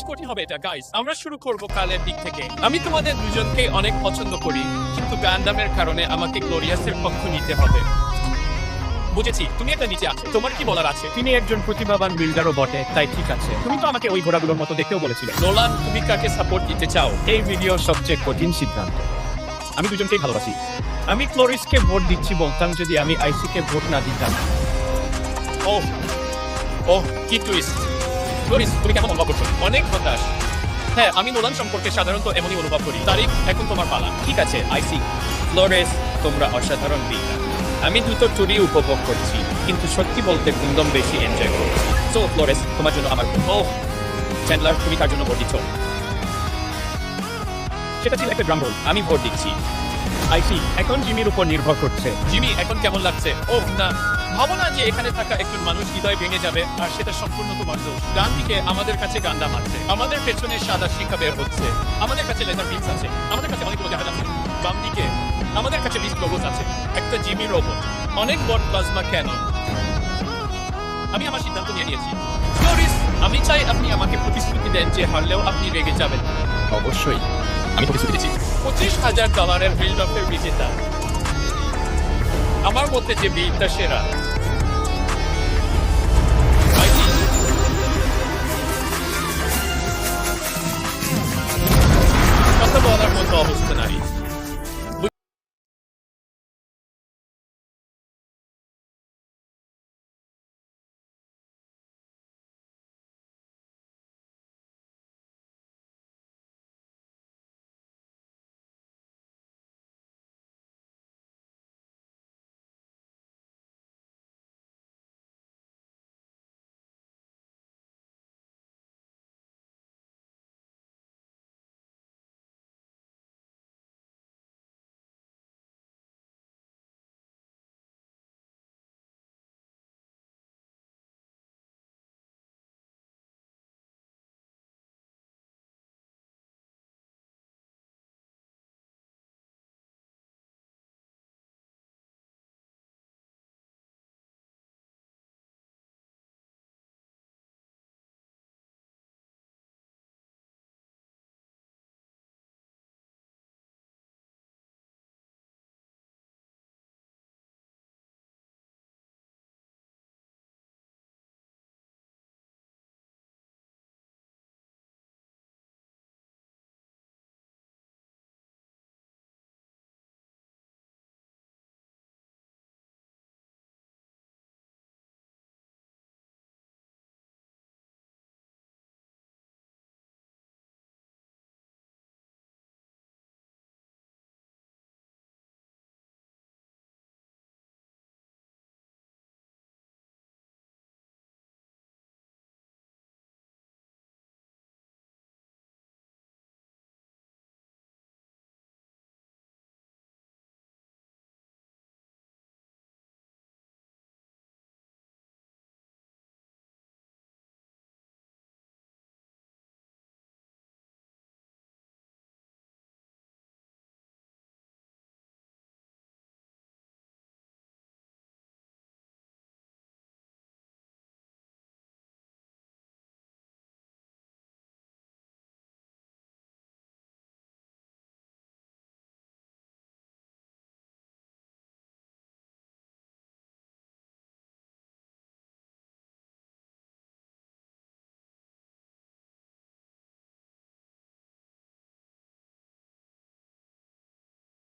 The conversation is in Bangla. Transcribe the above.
কঠিন হবে এটা গাইস। আমরা শুরু করব কালের দিক থেকে। আমি তোমাদের দুজনকে অনেক পছন্দ করি, কিন্তু গান্ডামের কারণে আমাকে গ্লোরিয়াসের পক্ষ নিতে হবে। বুঝেছি, তুমি একটা নিচে আছো, তোমার কি বলার আছে? তিনি একজন প্রতিভাবান বিল্ডারও বটে, তাই ঠিক আছে। তুমি তো আমাকে ওই ঘোড়াগুলোর মতো দেখতেও বলেছিলে। নোলান, তুমি কাকে সাপোর্ট দিতে চাও? এই ভিডিওর সবচেয়ে কঠিন সিদ্ধান্ত। আমি দুজনকেই ভালোবাসি। আমি ক্লোরিসকে ভোট দিচ্ছি বলতাম যদি আমি আইসিকে ভোট না দিতাম। ওহ ওহ, কি টুইস্ট। গ্লোরিস, তুমি কেমন অনুভব করছো? অনেক হতাশ। হ্যাঁ, আমি নোলান সম্পর্কে সাধারণত এমনই অনুভব করি। তারিখ, এখন তোমার পালা। ঠিক আছে আইসি, ফ্লোরেস, তোমরা অসাধারণ বিল্ডার। আমি দুটো টুরি উপভোগ করছি, কিন্তু সত্যি বলতে কিংডম বেশি এনজয় করছি। সো ফ্লোরেস, তোমার জন্য আমার ভোট। ওহ, চ্যান্ডলার, তুমি কার জন্য ভোট দিচ্ছ? সেটা ছিল একটা ড্রাম রোল। আমি ভোট দিচ্ছি আইসি। এখন জিমির উপর নির্ভর করছে। জিমি, এখন কেমন লাগছে? ওহ না, ভাবো না যে এখানে থাকা একজন মানুষ হৃদয় ভেঙে যাবে, আর সেটা সম্পূর্ণ তোমার দোষ। ডান দিকে আমাদের কাছে গান্ডাম আছে, আমাদের পেছনে সাদা শিখা বের হচ্ছে, আমাদের কাছে লেজার বিমস আছে, আমাদের কাছে অনেকগুলো জাহাজ আছে। বাম দিকে আমাদের কাছে বিস্ট রোবট আছে, একটা জিমি রোবট, অনেক বড় প্লাজমা ক্যানন। আমি আমার সিদ্ধান্ত নিয়ে নিয়েছি। ফ্লোরিস, আমি চাই আপনি আমাকে প্রতিশ্রুতি দেন যে হারলেও আপনি রেগে যাবেন। অবশ্যই, আমি প্রতিশ্রুতি দিচ্ছি। $25,000 বিল্ড অফের বিজেতা। আমার মতে যে বিলটা সেরা। কথা বলার মতো অবস্থা নাই।